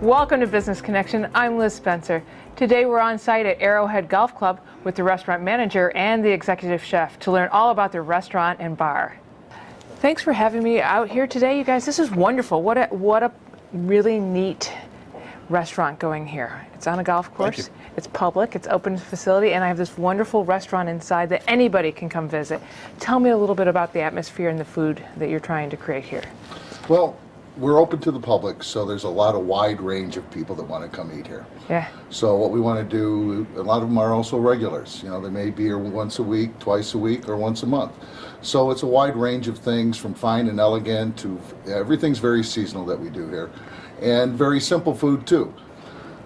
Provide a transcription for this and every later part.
Welcome to Business Connection. I'm Liz Spencer. Today we're on site at Arrowhead Golf Club with the restaurant manager and the executive chef to learn all about their restaurant and bar. Thanks for having me out here today, you guys. This is wonderful. What a really neat restaurant going here. It's on a golf course. It's public. It's open facility, and I have this wonderful restaurant inside that anybody can come visit. Tell me a little bit about the atmosphere and the food that you're trying to create here. Well, we're open to the public, so there's a wide range of people that want to come eat here. Yeah. So what we want to do, a lot of them are also regulars. You know, they may be here once a week, twice a week, or once a month. So it's a wide range of things from fine and elegant to everything's very seasonal that we do here. And very simple food too.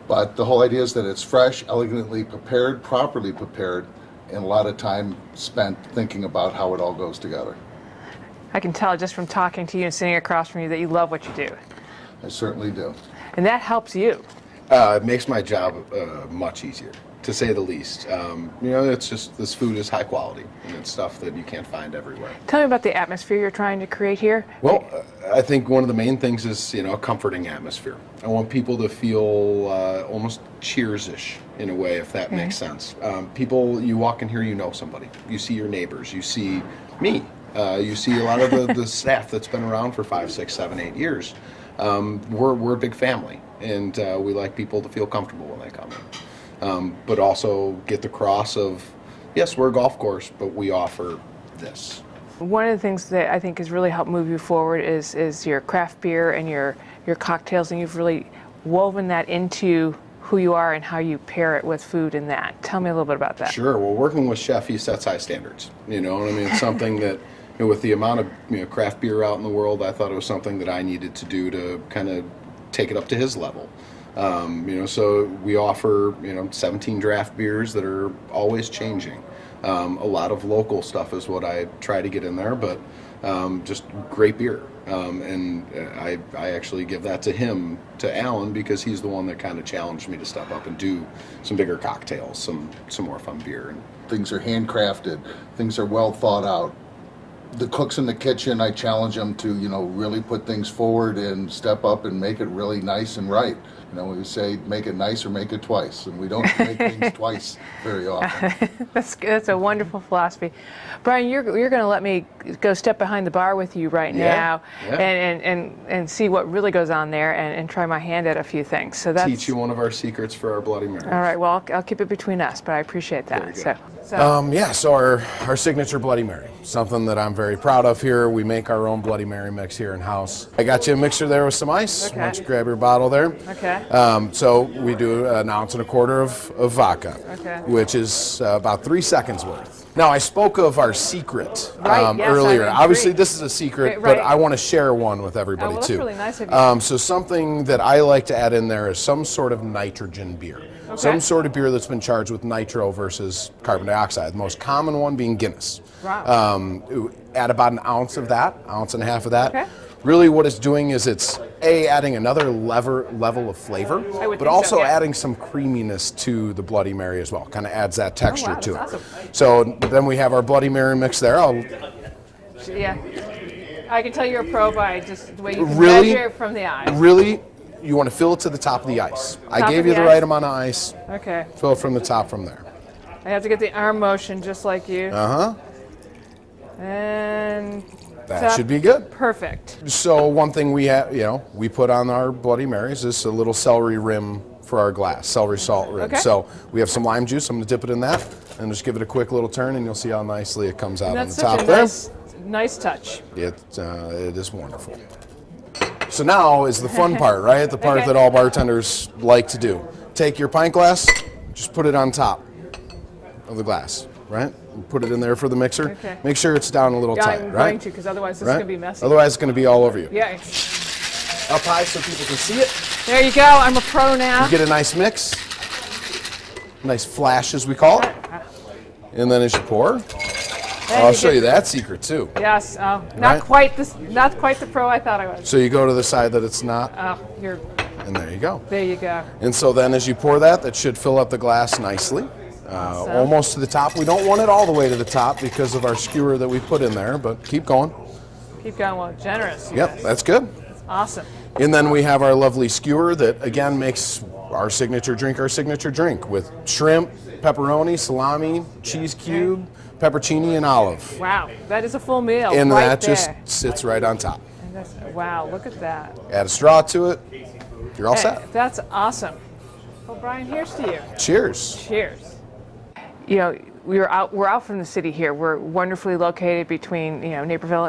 But the whole idea is that it's fresh, elegantly prepared, properly prepared, and a lot of time spent thinking about how it all goes together. I can tell just from talking to you and sitting across from you that you love what you do. I certainly do. And that helps you. It makes my job much easier, to say the least. You know, it's just, this food is high quality, and it's stuff that you can't find everywhere. Tell me about the atmosphere you're trying to create here. Well, I think one of the main things is, you know, a comforting atmosphere. I want people to feel almost Cheers-ish in a way, if that makes sense. People, you walk in here, you know somebody. You see your neighbors. You see me. You see a lot of the staff that's been around for 5, 6, 7, 8 years. We're a big family, and we like people to feel comfortable when they come in. But also get the cross of, yes, we're a golf course, but we offer this. One of the things that I think has really helped move you forward is your craft beer and your cocktails, and you've really woven that into who you are and how you pair it with food and that. Tell me a little bit about that. Sure. Well, working with Chef, he sets high standards. You know, and I mean, it's something that, you know, with the amount of craft beer out in the world, I thought it was something that I needed to do to kind of take it up to his level. So we offer 17 draft beers that are always changing. A lot of local stuff is what I try to get in there, but just great beer. And I actually give that to him, to Alan, because he's the one that kind of challenged me to step up and do some bigger cocktails, some more fun beer. Things are handcrafted. Things are well thought out. The cooks in the kitchen, I challenge them to, really put things forward and step up and make it really nice and right. We say make it nice or make it twice, and we don't make things twice very often. That's a wonderful philosophy. Brian, you're going to let me go step behind the bar with you right now and see what really goes on there and try my hand at a few things. So that's teach you one of our secrets for our Bloody Marys. All right, well, I'll keep it between us, but I appreciate that. So our signature Bloody Mary, something that I'm very proud of here. We make our own Bloody Mary mix here in-house. I got you a mixer there with some ice. Okay. Why don't you grab your bottle there? Okay. So we do 1.25 ounces of vodka, which is about 3 seconds worth. Now, I spoke of our secret earlier. Obviously, this is a secret, but I want to share one with everybody that's too. Really nice of you. So something that I like to add in there is some sort of nitrogen beer. Okay. Some sort of beer that's been charged with nitro versus carbon dioxide. The most common one being Guinness. Wow. Add about 1 ounce of that, 1.5 ounces of that. Okay. Really what it's doing is it's adding another level of flavor, but also adding some creaminess to the Bloody Mary as well. Kind of adds that texture to it. Awesome. So then we have our Bloody Mary mix there. Yeah. I can tell you're a pro by just the way you can measure it from the eyes. Really, you want to fill it to the top of the ice. I gave you the right amount of ice. Okay. Fill it from the top from there. I have to get the arm motion just like you. Uh-huh. And that should be good. Perfect. So one thing we have, we put on our Bloody Marys is a little celery rim for our glass, celery salt rim. Okay. So we have some lime juice. I'm going to dip it in that and just give it a quick little turn, and you'll see how nicely it comes out on the top there. Nice touch. It is wonderful. So now is the fun part, right? The part that all bartenders like to do. Take your pint glass, just put it on top of the glass, right? Put it in there for the mixer. Okay. Make sure it's down a little tight, I'm right? going to, because otherwise this is going to be messy. Otherwise it's going to be all over you. Yeah. Up high so people can see it. There you go. I'm a pro now. You get a nice mix. Nice flash, as we call it. And then as you pour, I'll show you that secret too. Yes. Oh, not quite the pro I thought I was. So you go to the side that it's not. And there you go. There you go. And so then as you pour that should fill up the glass nicely. Almost to the top. We don't want it all the way to the top because of our skewer that we put in there, but keep going. Keep going. Well, generous. Yep, that's good. Awesome. And then we have our lovely skewer that, again, makes our signature drink with shrimp, pepperoni, salami, cheese cube, peppercini, and olive. Wow, that is a full meal. And right that there. just sits right on top. And wow, look at that. Add a straw to it, you're all set. That's awesome. Well, Brian, here's to you. Cheers. Cheers. You know, we're out from the city here. We're wonderfully located between, you know, Naperville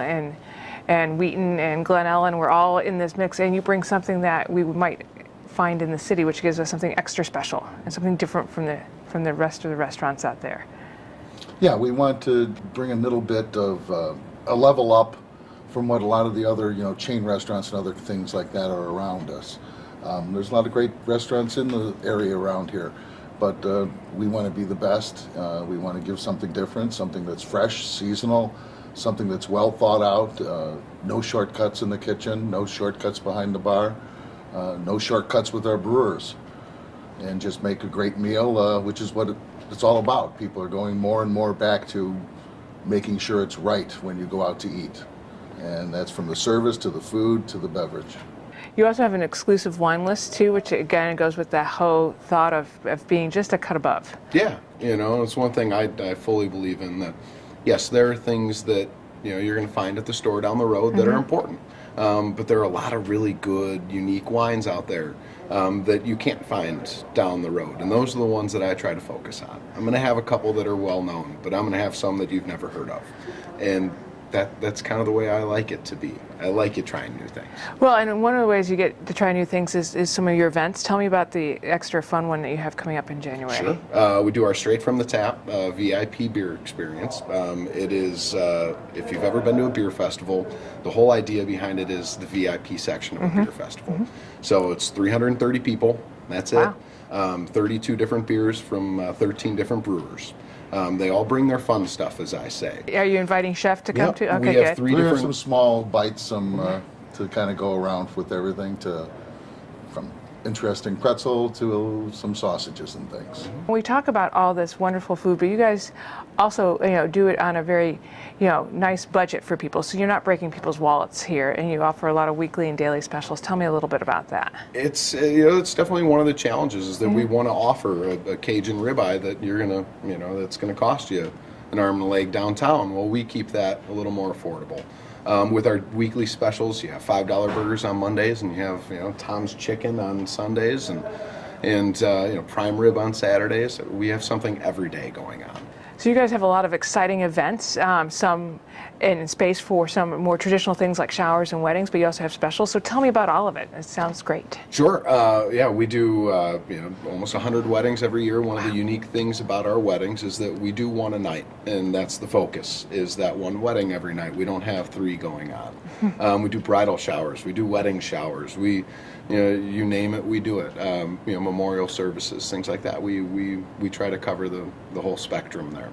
and Wheaton and Glen Ellen. We're all in this mix, and you bring something that we might find in the city, which gives us something extra special and something different from the rest of the restaurants out there. Yeah, we want to bring a little bit of a level up from what a lot of the other, you know, chain restaurants and other things like that are around us. There's a lot of great restaurants in the area around here, but we want to be the best. We want to give something different, something that's fresh, seasonal, something that's well thought out. No shortcuts in the kitchen, no shortcuts behind the bar, no shortcuts with our brewers, and just make a great meal, which is what it's all about. People are going more and more back to making sure it's right when you go out to eat. And that's from the service to the food to the beverage. You also have an exclusive wine list too, which again goes with that whole thought of being just a cut above. Yeah, you know, it's one thing I fully believe in, that yes, there are things that, you know, you're going to find at the store down the road that are important. But there are a lot of really good, unique wines out there that you can't find down the road. And those are the ones that I try to focus on. I'm going to have a couple that are well known, but I'm going to have some that you've never heard of. And that's kind of the way I like it to be. I like it trying new things. Well, and one of the ways you get to try new things is some of your events. Tell me about the extra fun one that you have coming up in January. Sure. We do our Straight from the Tap VIP beer experience. It is, if you've ever been to a beer festival, the whole idea behind it is the VIP section of a beer festival. So it's 330 people, that's it. Wow. 32 different beers from 13 different brewers. They all bring their fun stuff, as I say. Are you inviting chef to come to? Okay, we have good. We have some small bites, to kind of go around with everything, from interesting pretzel to some sausages and things. We talk about all this wonderful food, but you guys also, you know, do it on a very, you know, nice budget for people. So you're not breaking people's wallets here, and you offer a lot of weekly and daily specials. Tell me a little bit about that. It's it's definitely one of the challenges, is that we want to offer a Cajun ribeye that you're gonna, that's gonna cost you an arm and a leg downtown. Well, we keep that a little more affordable. With our weekly specials, you have $5 burgers on Mondays, and you have Tom's Chicken on Sundays, and prime rib on Saturdays. We have something every day going on. So you guys have a lot of exciting events, some in space for some more traditional things like showers and weddings, but you also have specials. So tell me about all of it. It sounds great. Sure. We do almost 100 weddings every year. One of the unique things about our weddings is that we do one a night, and that's the focus, is that one wedding every night. We don't have 3 going on. We do bridal showers. We do wedding showers. We, you name it, we do it. Memorial services, things like that. We try to cover the whole spectrum there.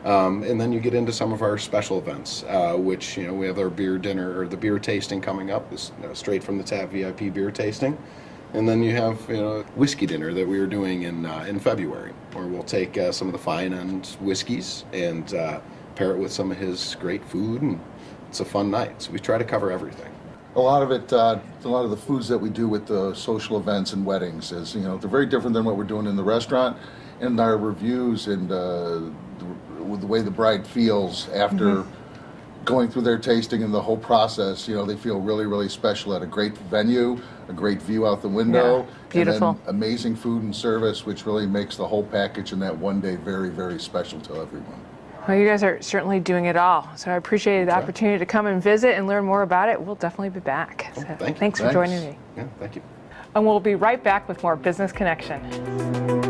And then you get into some of our special events, which, we have our beer dinner, or the beer tasting coming up, this Straight from the Tap VIP beer tasting. And then you have, whiskey dinner that we are doing in February, where we'll take some of the fine end whiskeys and pair it with some of his great food, and it's a fun night. So we try to cover everything. A lot of it, a lot of the foods that we do with the social events and weddings is, they're very different than what we're doing in the restaurant. And our reviews and the way the bride feels after going through their tasting and the whole process, they feel really, really special at a great venue, a great view out the window. Yeah, beautiful. And then amazing food and service, which really makes the whole package in that one day very, very special to everyone. Well, you guys are certainly doing it all. So I appreciate the opportunity to come and visit and learn more about it. We'll definitely be back. So thank you. Thanks for joining me. Yeah, thank you. And we'll be right back with more Business Connection.